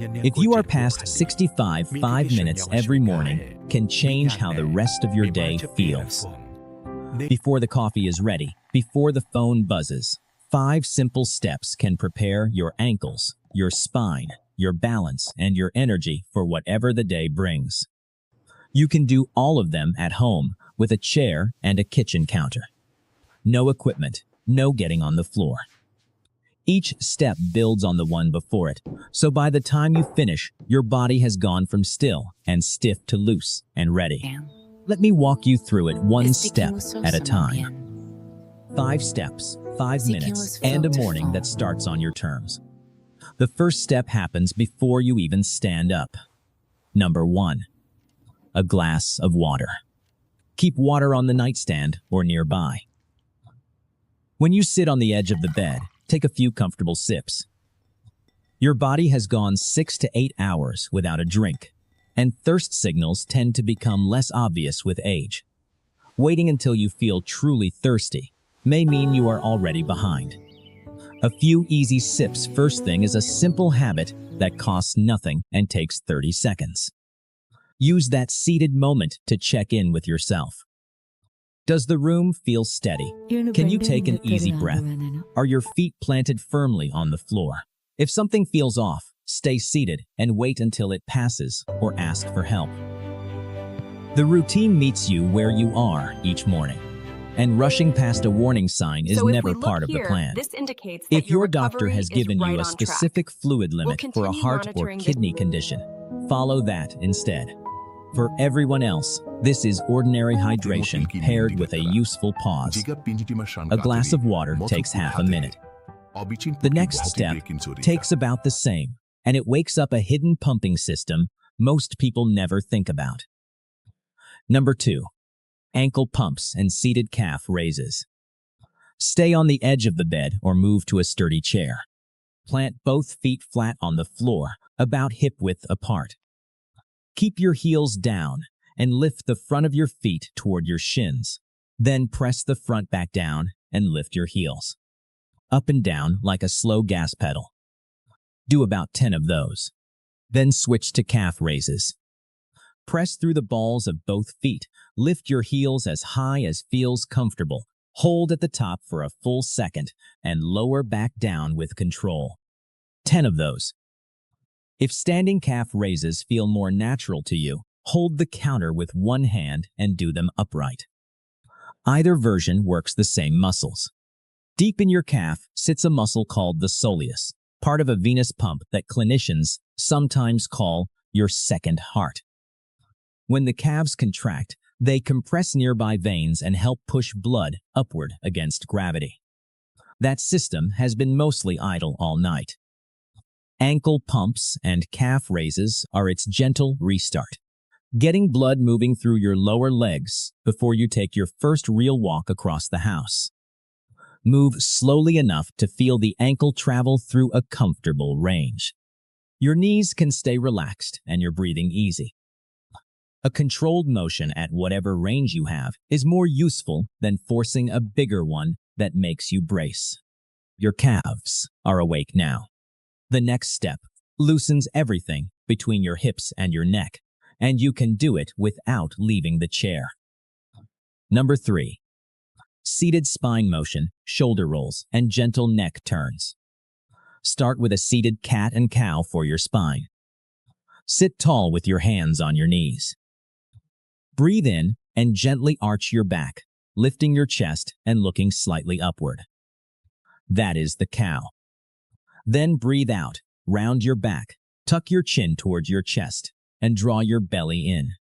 If you are past 65, 5 minutes every morning can change how the rest of your day feels. Before the coffee is ready, before the phone buzzes, 5 simple steps can prepare your ankles, your spine, your balance, and your energy for whatever the day brings. You can do all of them at home with a chair and a kitchen counter. No equipment, no getting on the floor. Each step builds on the one before it, so by the time you finish, your body has gone from still and stiff to loose and ready. Let me walk you through it one step at a time. 5 steps, 5 minutes, and a morning that starts on your terms. The first step happens before you even stand up. Number 1. A glass of water. Keep water on the nightstand or nearby. When you sit on the edge of the bed, take a few comfortable sips. Your body has gone 6 to 8 hours without a drink, and thirst signals tend to become less obvious with age. Waiting until you feel truly thirsty may mean you are already behind. A few easy sips first thing is a simple habit that costs nothing and takes 30 seconds. Use that seated moment to check in with yourself. Does the room feel steady? Can you take an easy breath? Are your feet planted firmly on the floor? If something feels off, stay seated and wait until it passes or ask for help. The routine meets you where you are each morning, and rushing past a warning sign is never part of the plan. If your doctor has given you a specific fluid limit for a heart or kidney condition, follow that instead. For everyone else, this is ordinary hydration paired with a useful pause. A glass of water takes half a minute. The next step takes about the same, and it wakes up a hidden pumping system most people never think about. Number 2. Ankle pumps and seated calf raises. Stay on the edge of the bed or move to a sturdy chair. Plant both feet flat on the floor, about hip width apart. Keep your heels down and lift the front of your feet toward your shins. Then press the front back down and lift your heels up and down like a slow gas pedal. Do about 10 of those. Then switch to calf raises. Press through the balls of both feet. Lift your heels as high as feels comfortable. Hold at the top for a full second and lower back down with control. 10 of those. If standing calf raises feel more natural to you, hold the counter with one hand and do them upright. Either version works the same muscles. Deep in your calf sits a muscle called the soleus, part of a venous pump that clinicians sometimes call your second heart. When the calves contract, they compress nearby veins and help push blood upward against gravity. That system has been mostly idle all night. Ankle pumps and calf raises are its gentle restart, getting blood moving through your lower legs before you take your first real walk across the house. Move slowly enough to feel the ankle travel through a comfortable range. Your knees can stay relaxed and your breathing easy. A controlled motion at whatever range you have is more useful than forcing a bigger one that makes you brace. Your calves are awake now. The next step loosens everything between your hips and your neck, and you can do it without leaving the chair. Number 3. Seated spine motion, shoulder rolls, and gentle neck turns. Start with a seated cat and cow for your spine. Sit tall with your hands on your knees. Breathe in and gently arch your back, lifting your chest and looking slightly upward. That is the cow. Then breathe out, round your back, tuck your chin towards your chest, and draw your belly in.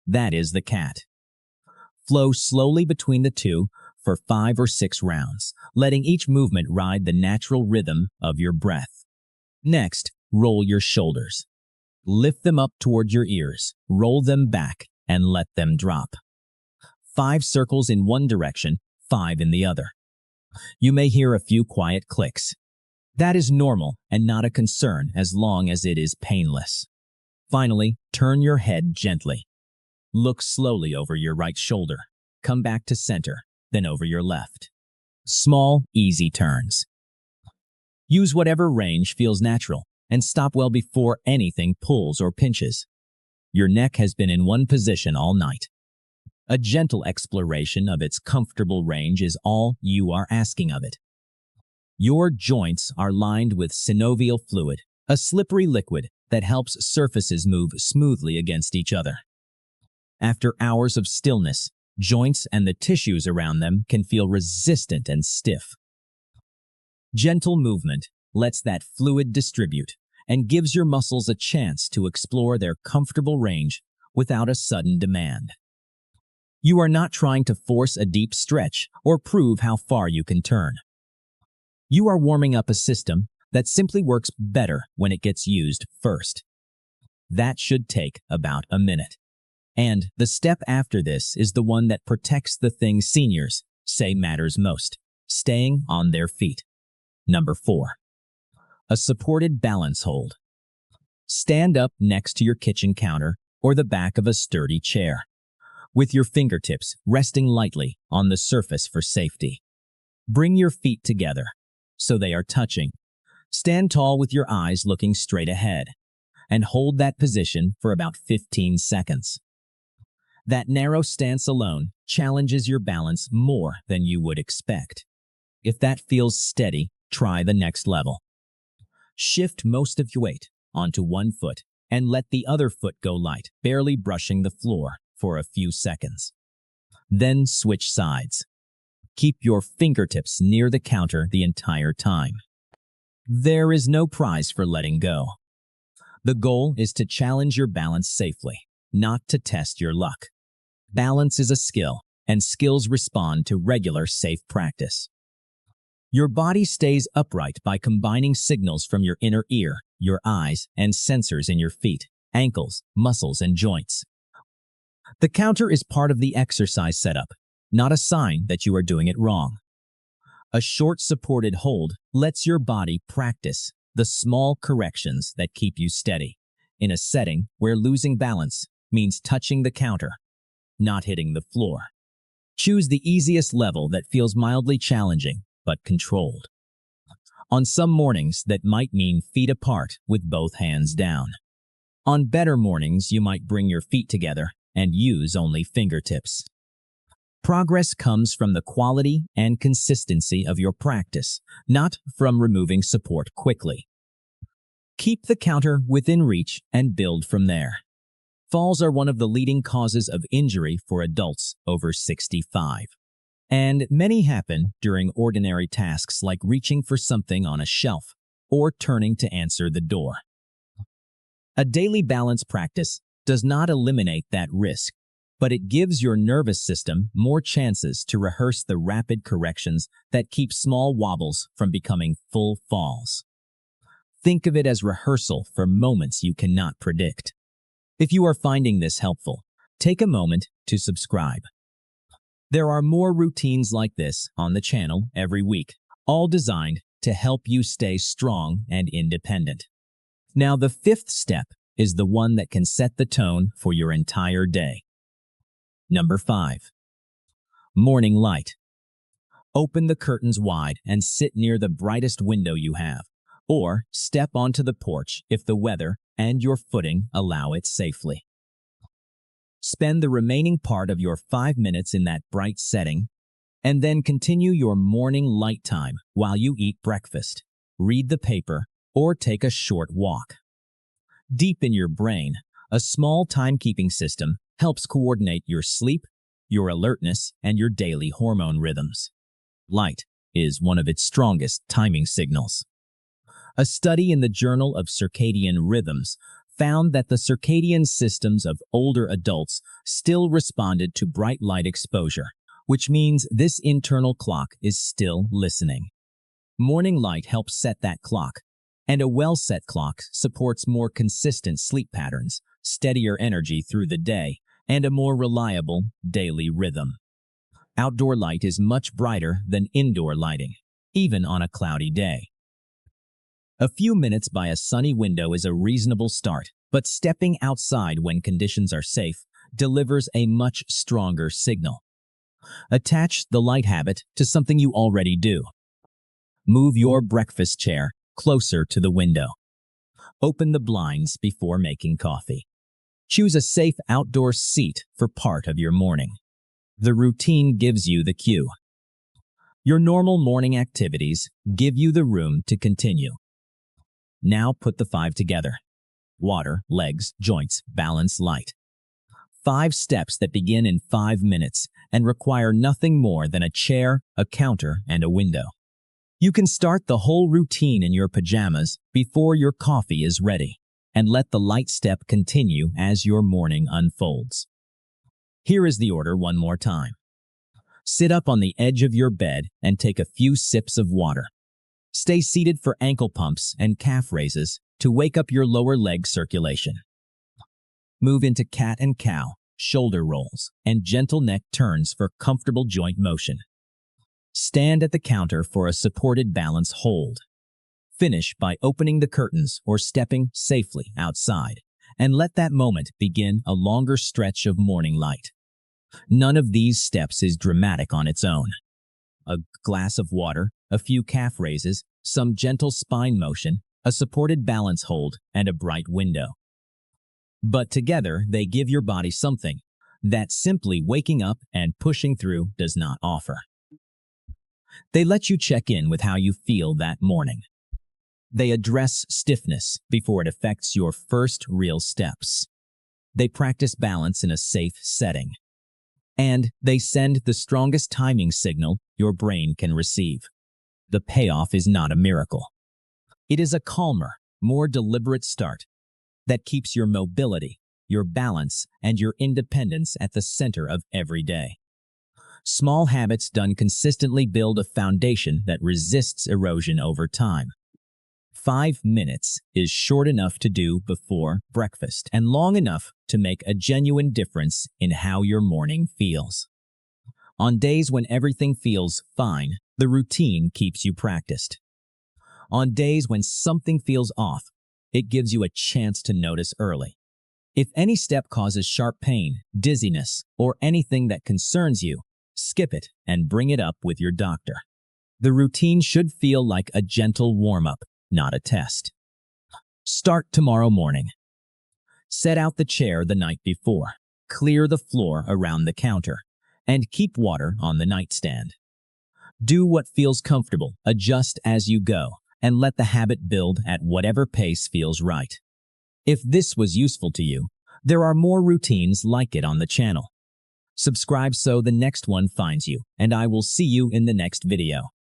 That is the cat. Flow slowly between the two for 5 or 6 rounds, letting each movement ride the natural rhythm of your breath. Next, roll your shoulders. Lift them up toward your ears, roll them back, and let them drop. 5 circles in one direction, 5 in the other. You may hear a few quiet clicks. That is normal and not a concern as long as it is painless. Finally, turn your head gently. Look slowly over your right shoulder. Come back to center, then over your left. Small, easy turns. Use whatever range feels natural and stop well before anything pulls or pinches. Your neck has been in one position all night. A gentle exploration of its comfortable range is all you are asking of it. Your joints are lined with synovial fluid, a slippery liquid that helps surfaces move smoothly against each other. After hours of stillness, joints and the tissues around them can feel resistant and stiff. Gentle movement lets that fluid distribute and gives your muscles a chance to explore their comfortable range without a sudden demand. You are not trying to force a deep stretch or prove how far you can turn. You are warming up a system that simply works better when it gets used first. That should take about a minute. And the step after this is the one that protects the thing seniors say matters most: staying on their feet. Number 4. A supported balance hold. Stand up next to your kitchen counter or the back of a sturdy chair, with your fingertips resting lightly on the surface for safety. Bring your feet together so they are touching. Stand tall with your eyes looking straight ahead, and hold that position for about 15 seconds. That narrow stance alone challenges your balance more than you would expect. If that feels steady, try the next level. Shift most of your weight onto one foot and let the other foot go light, barely brushing the floor for a few seconds. Then switch sides. Keep your fingertips near the counter the entire time. There is no prize for letting go. The goal is to challenge your balance safely, not to test your luck. Balance is a skill, and skills respond to regular, safe practice. Your body stays upright by combining signals from your inner ear, your eyes, and sensors in your feet, ankles, muscles, and joints. The counter is part of the exercise setup, not a sign that you are doing it wrong. A short supported hold lets your body practice the small corrections that keep you steady, in a setting where losing balance means touching the counter, not hitting the floor. Choose the easiest level that feels mildly challenging but controlled. On some mornings, that might mean feet apart with both hands down. On better mornings, you might bring your feet together and use only fingertips. Progress comes from the quality and consistency of your practice, not from removing support quickly. Keep the counter within reach and build from there. Falls are one of the leading causes of injury for adults over 65. And many happen during ordinary tasks like reaching for something on a shelf or turning to answer the door. A daily balance practice does not eliminate that risk, but it gives your nervous system more chances to rehearse the rapid corrections that keep small wobbles from becoming full falls. Think of it as rehearsal for moments you cannot predict. If you are finding this helpful, take a moment to subscribe. There are more routines like this on the channel every week, all designed to help you stay strong and independent. Now, the 5th step is the one that can set the tone for your entire day. Number 5. Morning light. Open the curtains wide and sit near the brightest window you have, or step onto the porch if the weather and your footing allow it safely. Spend the remaining part of your 5 minutes in that bright setting, and then continue your morning light time while you eat breakfast, read the paper, or take a short walk. Deep in your brain, a small timekeeping system helps coordinate your sleep, your alertness, and your daily hormone rhythms. Light is one of its strongest timing signals. A study in the Journal of Circadian Rhythms found that the circadian systems of older adults still responded to bright light exposure, which means this internal clock is still listening. Morning light helps set that clock, and a well-set clock supports more consistent sleep patterns, steadier energy through the day, and a more reliable daily rhythm. Outdoor light is much brighter than indoor lighting, even on a cloudy day. A few minutes by a sunny window is a reasonable start, but stepping outside when conditions are safe delivers a much stronger signal. Attach the light habit to something you already do. Move your breakfast chair closer to the window. Open the blinds before making coffee. Choose a safe outdoor seat for part of your morning. The routine gives you the cue. Your normal morning activities give you the room to continue. Now put the 5 together. Water, legs, joints, balance, light. 5 steps that begin in 5 minutes and require nothing more than a chair, a counter, and a window. You can start the whole routine in your pajamas before your coffee is ready, and let the light step continue as your morning unfolds. Here is the order one more time. Sit up on the edge of your bed and take a few sips of water. Stay seated for ankle pumps and calf raises to wake up your lower leg circulation. Move into cat and cow, shoulder rolls, and gentle neck turns for comfortable joint motion. Stand at the counter for a supported balance hold. Finish by opening the curtains or stepping safely outside, and let that moment begin a longer stretch of morning light. None of these steps is dramatic on its own. A glass of water, a few calf raises, some gentle spine motion, a supported balance hold, and a bright window. But together, they give your body something that simply waking up and pushing through does not offer. They let you check in with how you feel that morning. They address stiffness before it affects your first real steps. They practice balance in a safe setting. And they send the strongest timing signal your brain can receive. The payoff is not a miracle. It is a calmer, more deliberate start that keeps your mobility, your balance, and your independence at the center of every day. Small habits done consistently build a foundation that resists erosion over time. 5 minutes is short enough to do before breakfast and long enough to make a genuine difference in how your morning feels. On days when everything feels fine, the routine keeps you practiced. On days when something feels off, it gives you a chance to notice early. If any step causes sharp pain, dizziness, or anything that concerns you, skip it and bring it up with your doctor. The routine should feel like a gentle warm-up, not a test. Start tomorrow morning. Set out the chair the night before. Clear the floor around the counter. And keep water on the nightstand. Do what feels comfortable, adjust as you go, and let the habit build at whatever pace feels right. If this was useful to you, there are more routines like it on the channel. Subscribe so the next one finds you, and I will see you in the next video.